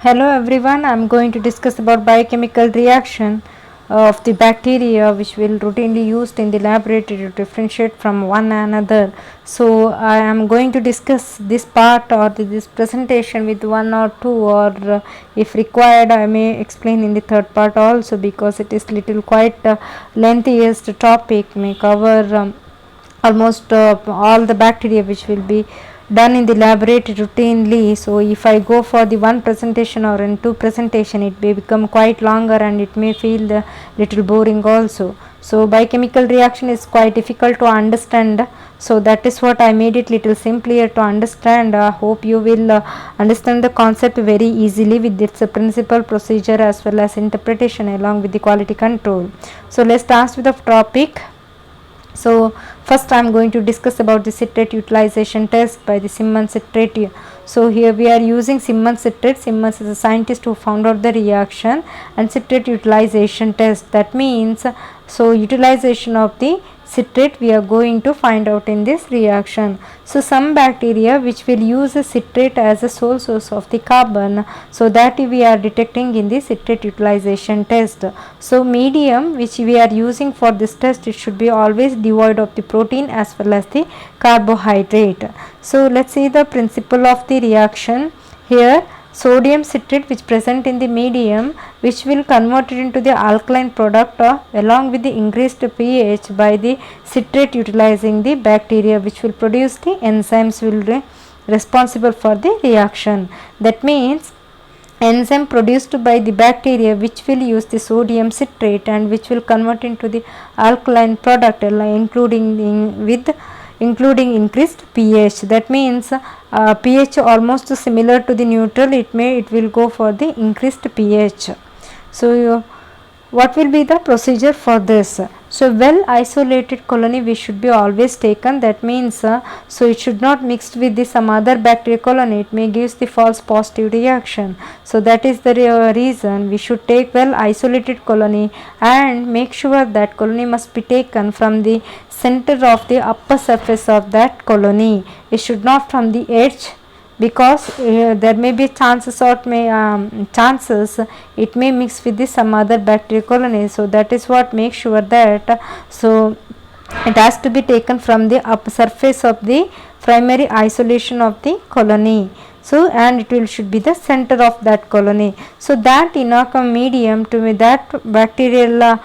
Hello everyone, I am going to discuss about biochemical reaction of the bacteria which will routinely used in the laboratory to differentiate from one another. So I am going to discuss this part or this presentation with one or two, or if required I may explain in the third part also, because it is little quite lengthiest topic, may cover almost all the bacteria which will be done in the laboratory routinely. So if I go for the one presentation or in two presentation, it may become quite longer and it may feel the little boring also. So biochemical reaction is quite difficult to understand, so that is what I made it little simpler to understand. Hope you will understand the concept very easily with its principle, procedure as well as interpretation along with the quality control. So let's start with the topic. So first I am going to discuss about the citrate utilization test by the Simmons citrate. So here we are using Simmons citrate. Simmons is a scientist who found out the reaction and citrate utilization test. That means utilization of the citrate we are going to find out in this reaction. So some bacteria which will use a citrate as a sole source of the carbon, so that we are detecting in the citrate utilization test. So medium which we are using for this test, it should be always devoid of the protein as well as the carbohydrate. So let's see the principle of the reaction. Here sodium citrate which present in the medium, which will convert it into the alkaline product along with the increased pH by the citrate utilizing the bacteria, which will produce the enzymes will be responsible for the reaction. That means enzyme produced by the bacteria which will use the sodium citrate and which will convert into the alkaline product including increased pH. That means pH almost similar to the neutral, it will go for the increased pH. So what will be the procedure for this? So well isolated colony we should be always taken. That means so it should not mixed with the some other bacterial colony, it may gives the false positive reaction. So that is the reason we should take well isolated colony, and make sure that colony must be taken from the center of the upper surface of that colony. It should not from the edge, because there may be chances it may mix with the some other bacterial colony. So that is what make sure that so it has to be taken from the upper surface of the primary isolation of the colony. So and it will should be the center of that colony. So that inoculum medium to be that bacterial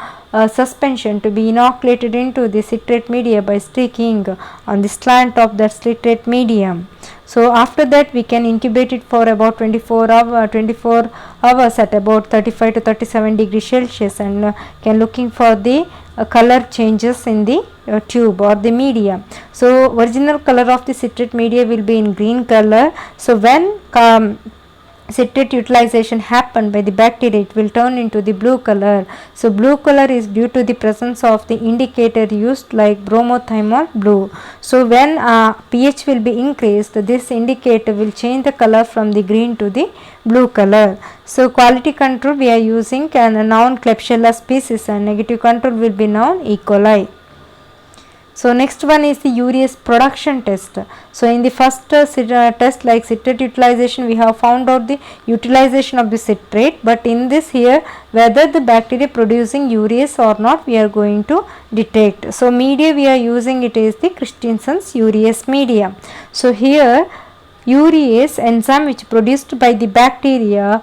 suspension to be inoculated into the citrate media by sticking on the slant of that citrate medium. So after that we can incubate it for about 24 hours at about 35 to 37 degrees Celsius, and can looking for the color changes in the tube or the media. So original color of the citrate media will be in green color. So when citrate utilization happen by the bacteria, it will turn into the blue color. So blue color is due to the presence of the indicator used like bromothymol blue. So when pH will be increased, this indicator will change the color from the green to the blue color. So quality control we are using a noun Klebsiella species, and negative control will be noun E. coli. So next one is the urease production test. So in the first test like citrate utilization, we have found out the utilization of the citrate, but in this here whether the bacteria producing urease or not we are going to detect. So media we are using it is the Christensen's urease media. So here urease enzyme which produced by the bacteria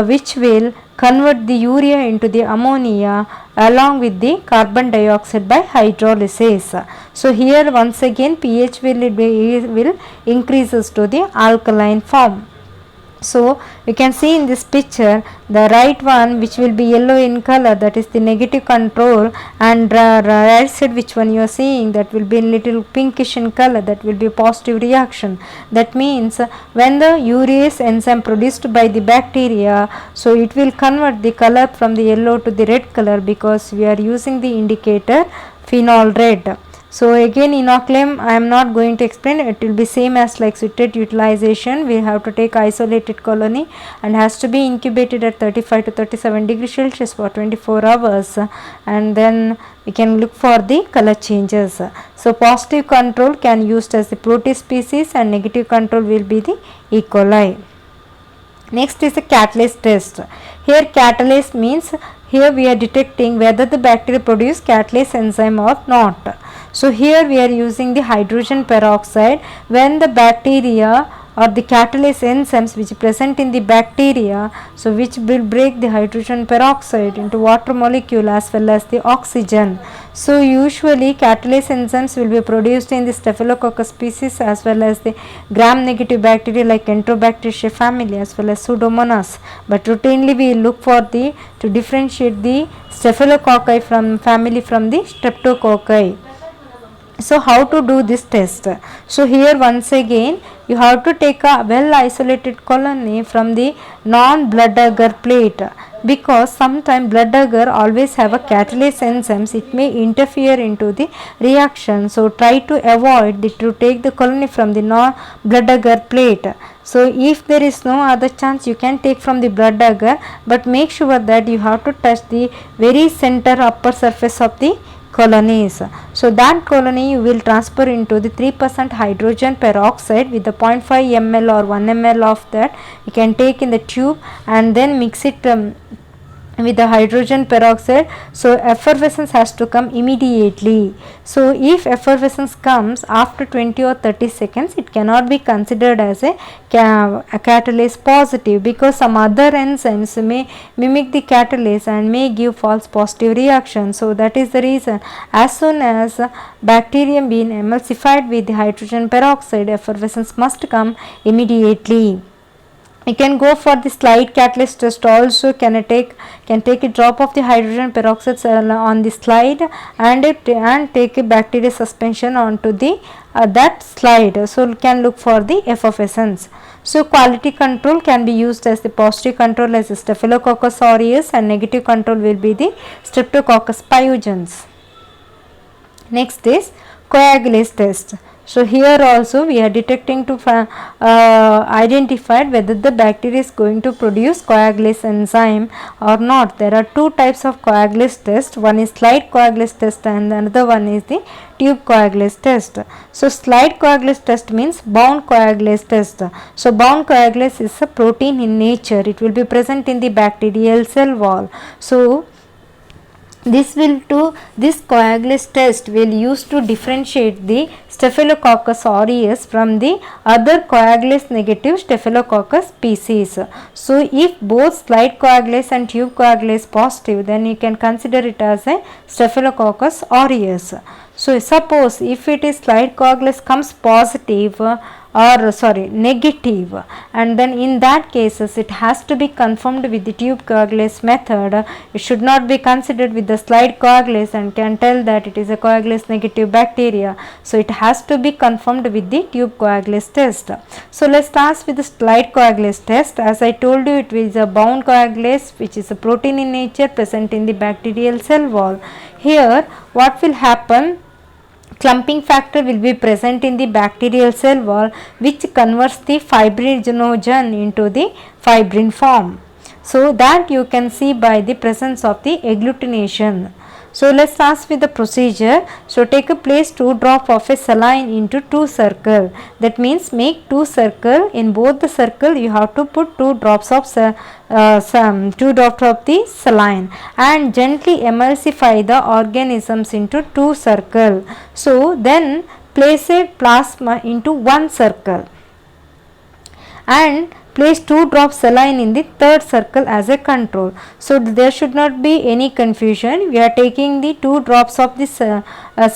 which will convert the urea into the ammonia along with the carbon dioxide by hydrolysis. So here once again pH will increases to the alkaline form. So we can see in this picture the right one which will be yellow in color, that is the negative control, and right side which one you are seeing that will be little pinkish in color, that will be positive reaction. That means when the urease enzyme produced by the bacteria, so it will convert the color from the yellow to the red color, because we are using the indicator phenol red. So again inoculum I am not going to explain, it will be same as like citrate utilization. We have to take isolated colony and has to be incubated at 35 to 37 degrees Celsius for 24 hours, and then we can look for the color changes. So positive control can used as the Proteus species, and negative control will be the E. coli. Next is the catalase test. Here catalase means here we are detecting whether the bacteria produce catalase enzyme or not. So here we are using the hydrogen peroxide when the bacteria or the catalase enzymes which present in the bacteria, so which will break the hydrogen peroxide into water molecule as well as the oxygen. So usually catalase enzymes will be produced in the Staphylococcus species as well as the gram negative bacteria like Enterobacteriaceae family as well as Pseudomonas, but routinely we look for the to differentiate the Staphylococci from family from the Streptococci. So how to do this test? So here once again you have to take a well isolated colony from the non blood agar plate, because sometimes blood agar always have a catalase enzymes, it may interfere into the reaction. So try to avoid to take the colony from the non blood agar plate. So if there is no other chance, you can take from the blood agar, but make sure that you have to touch the very center upper surface of the colonies. So that colony you will transfer into the 3% hydrogen peroxide with the 0.5 ml or 1 ml of that you can take in the tube and then mix it with the hydrogen peroxide. So effervescence has to come immediately. So if effervescence comes after 20 or 30 seconds, it cannot be considered as a catalase positive, because some other enzymes may mimic the catalase and may give false positive reaction. So that is the reason as soon as bacterium being emulsified with the hydrogen peroxide, effervescence must come immediately. You can go for the slide catalase test also. Can take a drop of the hydrogen peroxide on the slide and take a bacteria suspension onto the that slide. So you can look for the effervescence. So quality control can be used as the positive control as Staphylococcus aureus and negative control will be the Streptococcus pyogenes. Next is coagulase test. So here also we are detecting to identify whether the bacteria is going to produce coagulase enzyme or not. There are two types of coagulase test. One is slide coagulase test and another one is the tube coagulase test. So slide coagulase test means bound coagulase test. So bound coagulase is a protein in nature. It will be present in the bacterial cell wall. So this coagulase test will use to differentiate the Staphylococcus aureus from the other coagulase negative Staphylococcus species. So if both slide coagulase and tube coagulase positive, then you can consider it as a Staphylococcus aureus. So suppose if it is slide coagulase comes positive negative, and then in that cases it has to be confirmed with the tube coagulase method. It should not be considered with the slide coagulase and can tell that it is a coagulase negative bacteria. So it has to be confirmed with the tube coagulase test. So let's start with the slide coagulase test. As I told you, it is a bound coagulase which is a protein in nature present in the bacterial cell wall. Here what will happen? Clumping factor will be present in the bacterial cell wall, which converts the fibrinogen into the fibrin form. So that you can see by the presence of the agglutination. So let's start with the procedure. So take a place 2 drops of a saline into 2 circle. That means make 2 circle. In both the circle you have to put 2 drops of 2 drops of the saline and gently emulsify the organisms into 2 circle. So then place a plasma into 1 circle and place 2 drops saline in the third circle as a control. So there should not be any confusion. We are taking the 2 drops of this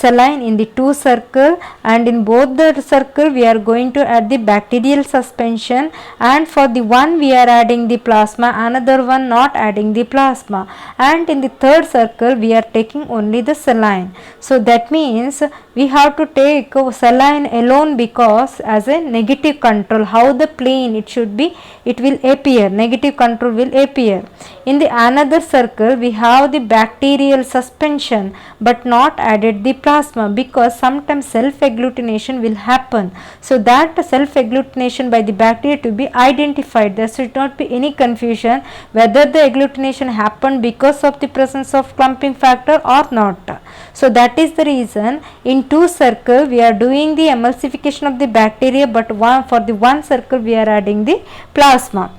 saline in the 2 circle, and in both the circle we are going to add the bacterial suspension, and for the one we are adding the plasma, another one not adding the plasma, and in the third circle we are taking only the saline. So that means we have to take saline alone, because as a negative control, how the plane it should be, it will appear, negative control will appear. In the another circle we have the bacterial suspension but not added the plasma, because sometimes self agglutination will happen. So that self agglutination by the bacteria to be identified. There should not be any confusion whether the agglutination happened because of the presence of clumping factor or not. So that is the reason in 2 circle we are doing the emulsification of the bacteria, but for the 1 circle we are adding the plasma.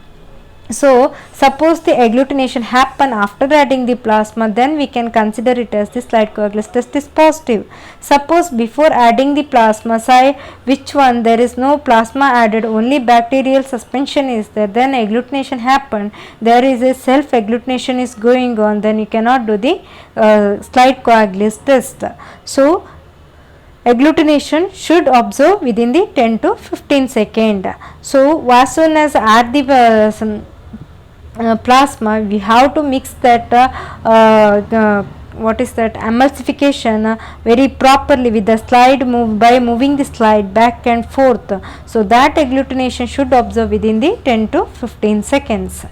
So suppose the agglutination happen after adding the plasma, then we can consider it as the slide coagulase test is positive. Suppose before adding the plasma, say which one there is no plasma added, only bacterial suspension is there, then agglutination happen, there is a self agglutination is going on, then you cannot do the slide coagulase test. So agglutination should observe within the 10 to 15 second. So as soon as add the plasma, we have to mix that what is that emulsification very properly with the slide move by moving the slide back and forth. So that agglutination should observe within the 10 to 15 seconds.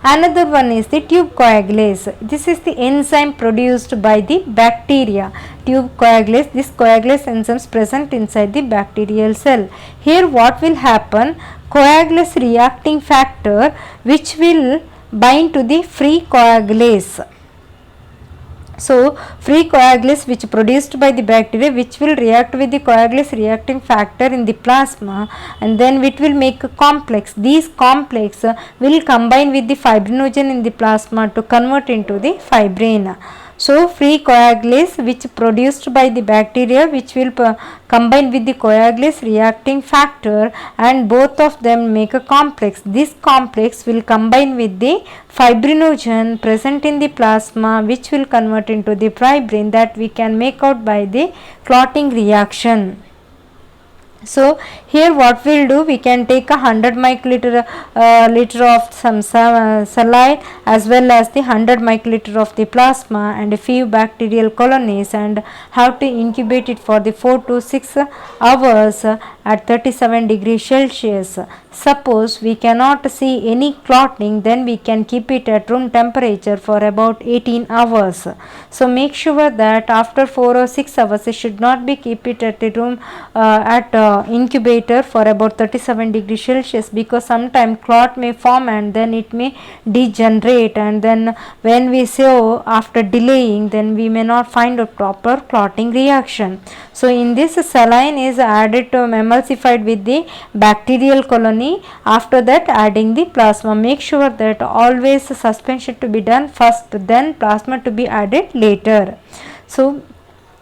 Another one is the tube coagulase. This is the enzyme produced by the bacteria. Tube coagulase, this coagulase enzymes present inside the bacterial cell. Here what will happen? Coagulase reacting factor which will bind to the free coagulase. So free coagulase which produced by the bacteria which will react with the coagulase reacting factor in the plasma, and then it will make a complex. These complex will combine with the fibrinogen in the plasma to convert into the fibrin. So free coagulase which produced by the bacteria which will combine with the coagulase reacting factor, and both of them make a complex. This complex will combine with the fibrinogen present in the plasma which will convert into the fibrin that we can make out by the clotting reaction. So here what we will do, we can take 100 microliter liter of some saline as well as the 100 microliter of the plasma and a few bacterial colonies, and have to incubate it for the 4 to 6 hours at 37 degrees Celsius. Suppose we cannot see any clotting, then we can keep it at room temperature for about 18 hours. So make sure that after 4 or 6 hours, it should not be keep it at the room incubator for about 37 degrees Celsius, because sometimes clot may form and then it may degenerate, and then when we sew after delaying, then we may not find a proper clotting reaction. So in this, saline is added to emulsified with the bacterial colony. After that, adding the plasma. Make sure that always suspension to be done first, then plasma to be added later. So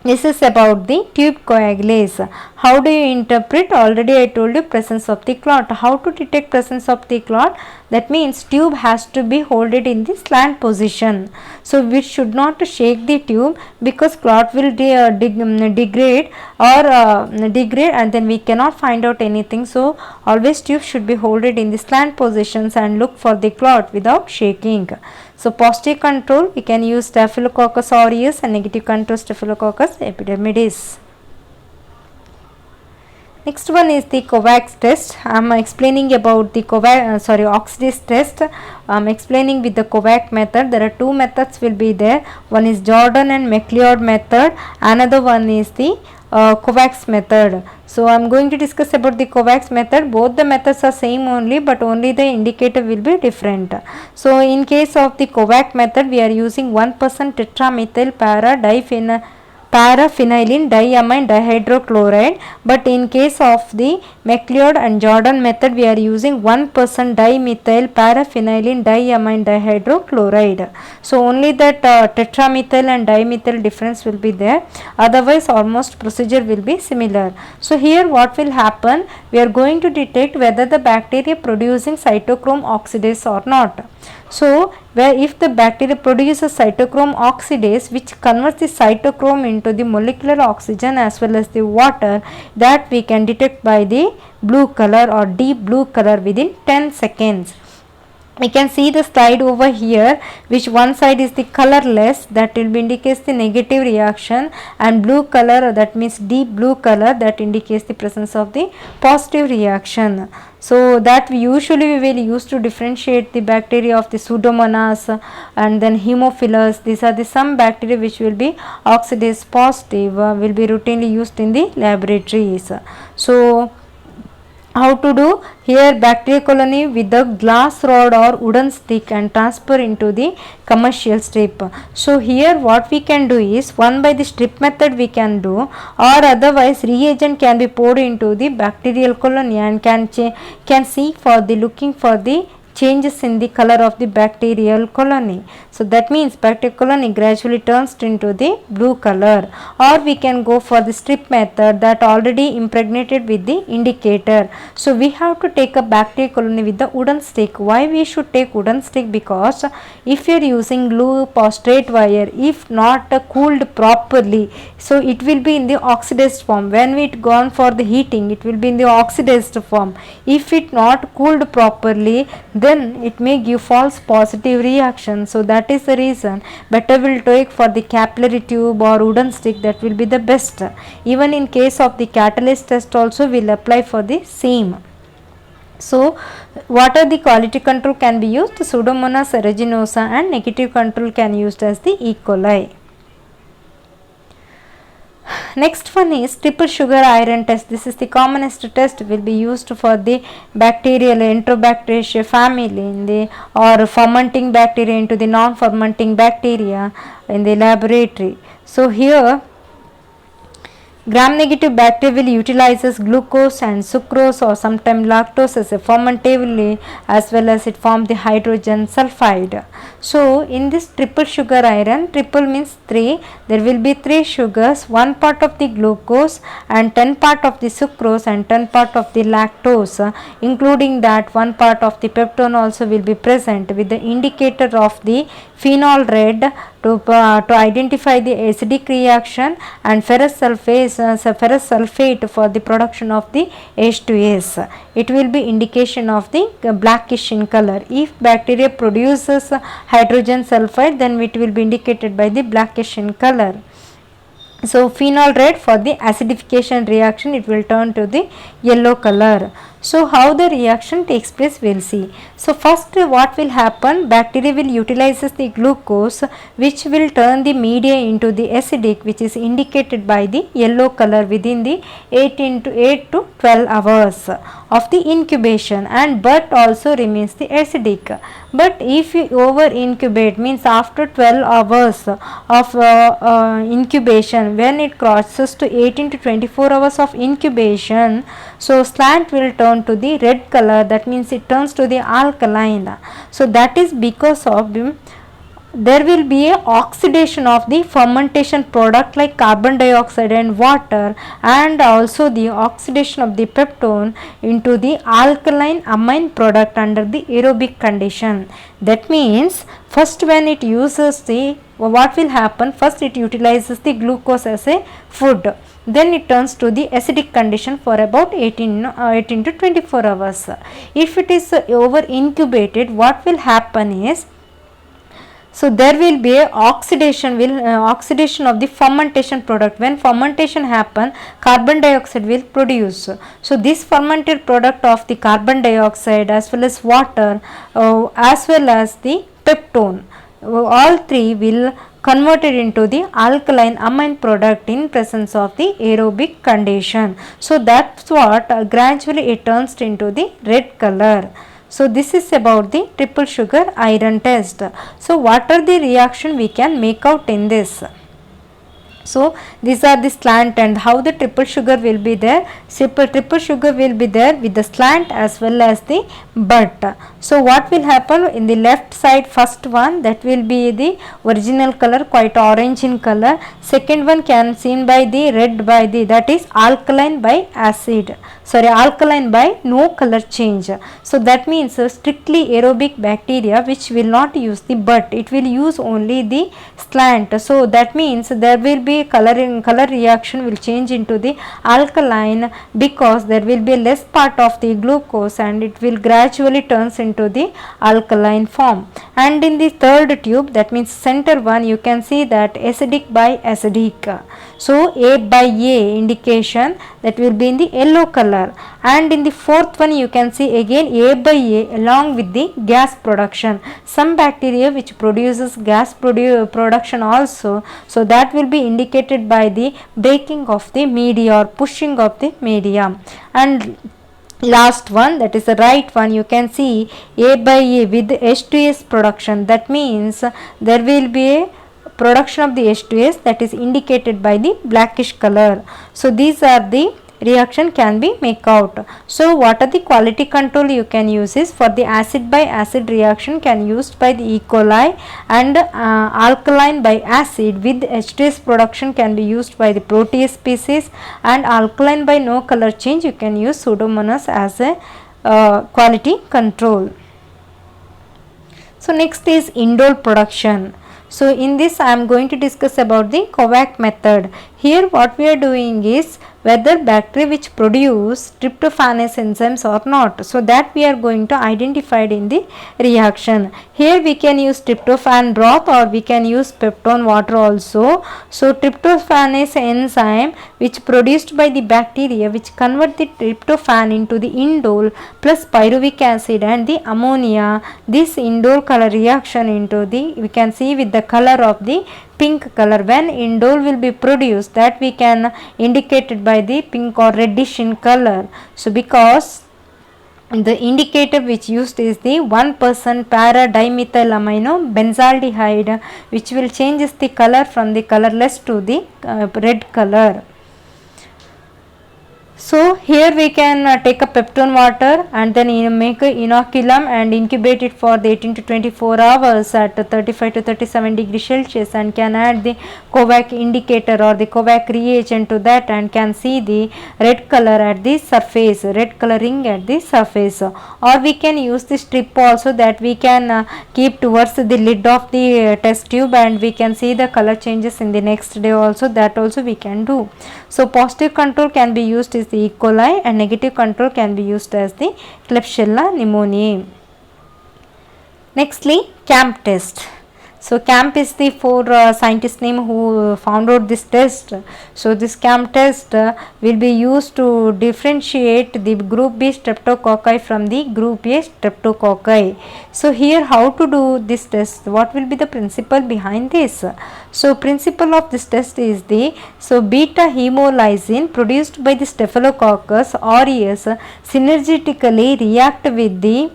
this is about the tube coagulase. How do you interpret? Already I told you presence of the clot. How to detect presence of the clot? That means tube has to be holded in the slant position. So we should not shake the tube, because clot will degrade and then we cannot find out anything. So always tube should be holded in the slant positions and look for the clot without shaking. So positive control, we can use Staphylococcus aureus, and negative control Staphylococcus epidermidis. Next one is the COVAX test. I am explaining about the oxidase test. I am explaining with the COVAX method. There are two methods will be there. One is Jordan and McLeod method. Another one is the COVAX method. So I am going to discuss about the COVAX method. Both the methods are same only, but only the indicator will be different. So in case of the COVAX method, we are using 1% tetramethyl paraphenylene diamine dihydrochloride, but in case of the McLeod and Jordan method, we are using 1% dimethyl paraphenylene diamine dihydrochloride. So only that tetramethyl and dimethyl difference will be there, otherwise almost procedure will be similar. So here what will happen, we are going to detect whether the bacteria producing cytochrome oxidase or not. So where if the bacteria produces cytochrome oxidase which converts the cytochrome into the molecular oxygen as well as the water, that we can detect by the blue color or deep blue color within 10 seconds. We can see the slide over here, which one side is the colorless, that will indicates the negative reaction, and blue color, that means deep blue color, that indicates the presence of the positive reaction. So that we usually will use to differentiate the bacteria of the Pseudomonas and then Haemophilus. These are the some bacteria which will be oxidase positive, will be routinely used in the laboratories. So How to do? Here bacterial colony with the glass rod or wooden stick and transfer into the commercial strip. So here what we can do is, one by the strip method we can do, or otherwise reagent can be poured into the bacterial colony and can see for the looking for the changes in the color of the bacterial colony. So that means bacterial colony gradually turns into the blue color. Or we can go for the strip method that already impregnated with the indicator. So we have to take a bacterial colony with the wooden stick. Why we should take wooden stick? Because if you are using loop or straight wire, if not cooled properly, so it will be in the oxidized form. When it gone for the heating, it will be in the oxidized form. If it not cooled properly, then it may give false positive reaction. So that is the reason better will take for the capillary tube or wooden stick. That will be the best. Even in case of the catalyst test also will apply for the same. So what are the quality control can be used? Pseudomonas aeruginosa, and negative control can used as the E. coli. Next one is triple sugar iron test. This is the commonest test, will be used for the bacterial Enterobacteriaceae family in the, or fermenting bacteria into the non-fermenting bacteria in the laboratory. So here gram-negative bacteria will utilizes glucose and sucrose or sometimes lactose as a fermentably, as well as it forms the hydrogen sulfide. So in this triple sugar iron, triple means 3, there will be 3 sugars, 1 part of the glucose and 10 part of the sucrose and 10 part of the lactose, including that 1 part of the peptone also will be present, with the indicator of the phenol red to identify the acidic reaction, and ferrous sulfate for the production of the H2S. It will be indication of the blackish in color. If bacteria produces hydrogen sulfide, then it will be indicated by the blackish in color. So phenol red for the acidification reaction, it will turn to the yellow color. So how the reaction takes place, we will see. So first what will happen, bacteria will utilizes the glucose, which will turn the media into the acidic, which is indicated by the yellow color within the 8 to 12 hours of the incubation, and but also remains the acidic. But if you over incubate, means after 12 hours of incubation, when it crosses to 18 to 24 hours of incubation, so slant will turn to the red color. That means it turns to the alkaline. So that is because of there will be a oxidation of the fermentation product like carbon dioxide and water, and also the oxidation of the peptone into the alkaline amine product under the aerobic condition. That means first when it uses the, what will happen, first it utilizes the glucose as a food, then it turns to the acidic condition for about 18 to 24 hours. If it is over incubated, what will happen is, so there will be a oxidation of the fermentation product. When fermentation happen, carbon dioxide will produce. So this fermented product of the carbon dioxide as well as water as well as the peptone, all three will converted into the alkaline amine product in presence of the aerobic condition. So that's what gradually it turns into the red color. So this is about the triple sugar iron test. So what are the reaction we can make out in this? So these are the slant and how the triple sugar will be there. Triple sugar will be there with the slant as well as the butt. So what will happen in the left side, first one that will be the original color, quite orange in color. Second one can seen by the red by the, that is alkaline by acid, sorry alkaline by no color change. So that means strictly aerobic bacteria which will not use the butt, it will use only the slant. So that means there will be color reaction will change into the alkaline, because there will be less part of the glucose and it will gradually turns into the alkaline form. And in the third tube, that means center one, you can see that acidic by acidic. So A by A indication, that will be in the yellow color. And in the fourth one you can see again A by A along with the gas production. Some bacteria which produces gas production also, so that will be indicated by the breaking of the media or pushing of the media. And last one, that is the right one, you can see A by A with H2S production. That means there will be a production of the H2S that is indicated by the blackish color. So these are the reaction can be make out. So what are the quality control you can use is for the acid by acid reaction can used by the E. coli, and alkaline by acid with H2S production can be used by the Proteus species, and alkaline by no color change you can use Pseudomonas as a quality control. So next is indole production. So in this I am going to discuss about the Kovac method. Here what we are doing is whether bacteria which produce tryptophanase enzymes or not. So that we are going to identify in the reaction. Here we can use tryptophan broth or we can use peptone water also. So tryptophanase enzyme which produced by the bacteria which convert the tryptophan into the indole plus pyruvic acid and the ammonia. This indole color reaction into the, we can see with the color of the pink color. When indole will be produced, that we can indicate it by the pink or reddish in color. So because the indicator which used is the 1% para dimethyl amino benzaldehyde, which will changes the color from the colorless to the red color. So here we can take a peptone water and then make a inoculum and incubate it for the 18 to 24 hours at 35 to 37 degrees Celsius, and can add the Kovac indicator or the Kovac reagent to that, and can see the red color at the surface, red coloring at the surface. Or we can use the strip also that we can keep towards the lid of the test tube, and we can see the color changes in the next day also. That also we can do. So positive control can be used is the E. coli, and negative control can be used as the Klebsiella pneumoniae. Nextly, CAMP test. So CAMP is the four scientist name who found out this test. So this CAMP test will be used to differentiate the group B streptococci from the group A streptococci. So here how to do this test, what will be the principle behind this? So principle of this test is the, so beta hemolysin produced by the Staphylococcus aureus synergetically react with the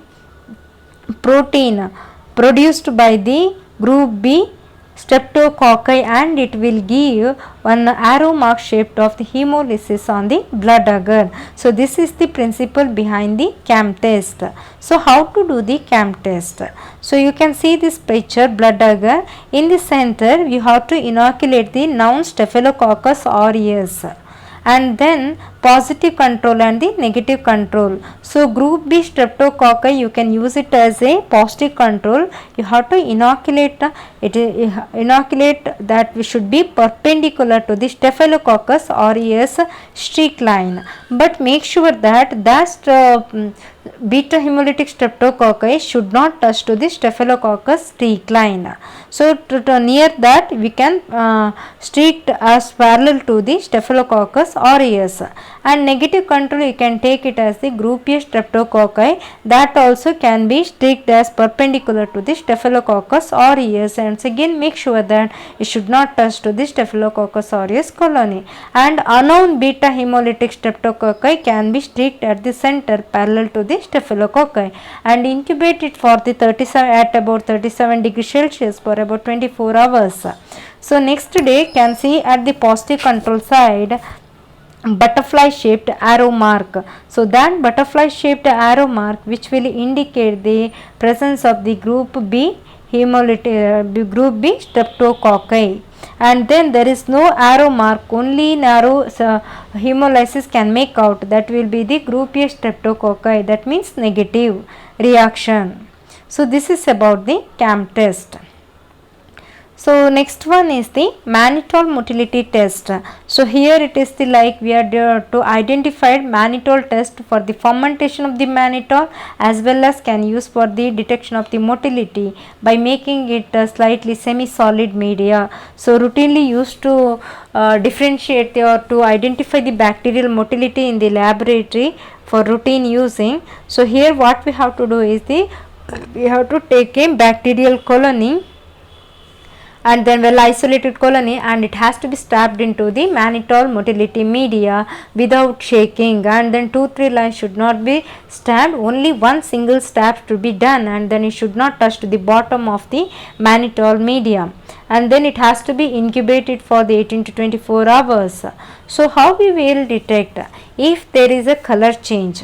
protein produced by the group B streptococci, and it will give one arrow mark shaped of the hemolysis on the blood agar. So this is the principle behind the CAMP test. So how to do the CAMP test? So you can see this picture, blood agar. In the center you have to inoculate the noun Staphylococcus aureus, and then positive control and the negative control. So group B streptococci you can use it as a positive control. You have to inoculate inoculate that we should be perpendicular to the Staphylococcus aureus streak line, but make sure that beta hemolytic streptococci should not touch to the Staphylococcus streak line. So to near that we can streak as parallel to the Staphylococcus aureus. And negative control you can take it as the group A streptococci, that also can be streaked as perpendicular to the Staphylococcus aureus, and again make sure that it should not touch to the Staphylococcus aureus colony. And unknown beta hemolytic streptococci can be streaked at the center parallel to the Staphylococci, and incubate it for the 37 at about 37 degrees Celsius for about 24 hours. So next day can see at the positive control side butterfly shaped arrow mark. So that butterfly shaped arrow mark which will indicate the presence of the group B hemolytic group B streptococci, and then there is no arrow mark, only narrow hemolysis can make out, that will be the group A streptococci, that means negative reaction. So this is about the CAMP test. So next one is the mannitol motility test. So here it is the like we are to identify mannitol test for the fermentation of the mannitol, as well as can use for the detection of the motility by making it slightly semi-solid media. So routinely used to differentiate or to identify the bacterial motility in the laboratory for routine using. So here what we have to do is we have to take a bacterial colony and then well isolated colony, and it has to be stabbed into the mannitol motility media without shaking, and then 2-3 lines should not be stabbed, only one single stab to be done, and then it should not touch to the bottom of the mannitol media, and then it has to be incubated for the 18 to 24 hours. So how we will detect if there is a color change?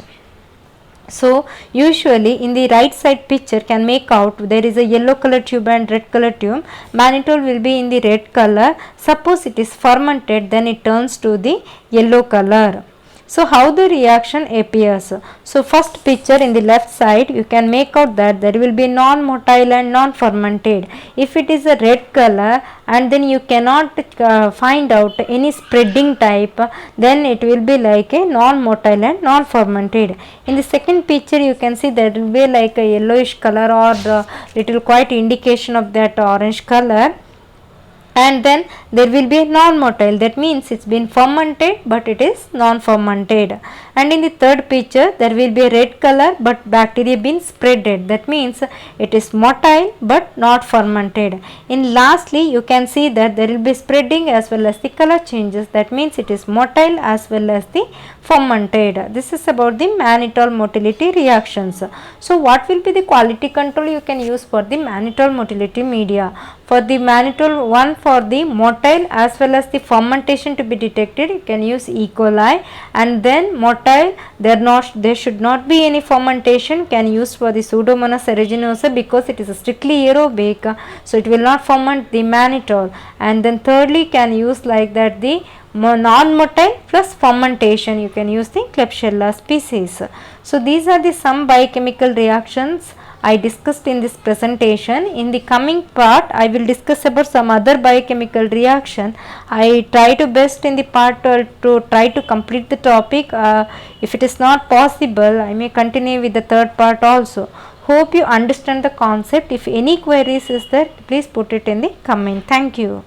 So usually in the right side picture can make out there is a yellow color tube and red color tube. Mannitol will be in the red color. Suppose it is fermented, then it turns to the yellow color. So how the reaction appears? So first picture in the left side you can make out that there will be non-motile and non-fermented. If it is a red color and then you cannot find out any spreading type, then it will be like a non-motile and non-fermented. In the second picture you can see that will be like a yellowish color or little quite indication of that orange color, and then there will be a non-motile, that means it's been fermented but it is non-fermented. And in the third picture there will be a red color but bacteria been spreaded, that means it is motile but not fermented. In lastly you can see that there will be spreading as well as the color changes, that means it is motile as well as the fermented. This is about the mannitol motility reactions. So what will be the quality control you can use for the mannitol motility media? For the mannitol, one for the motile as well as the fermentation to be detected, you can use E. coli, and then motile there should not be any fermentation, can use for the Pseudomonas aeruginosa because it is strictly aerobic, so it will not ferment the mannitol. And then thirdly can use like that the non-motile plus fermentation, you can use the Klebsiella species. So these are the some biochemical reactions I discussed in this presentation. In the coming part I will discuss about some other biochemical reaction. I try to best in the part to try to complete the topic. If it is not possible I may continue with the third part also. Hope you understand the concept. If any queries is there, please put it in the comment. Thank you.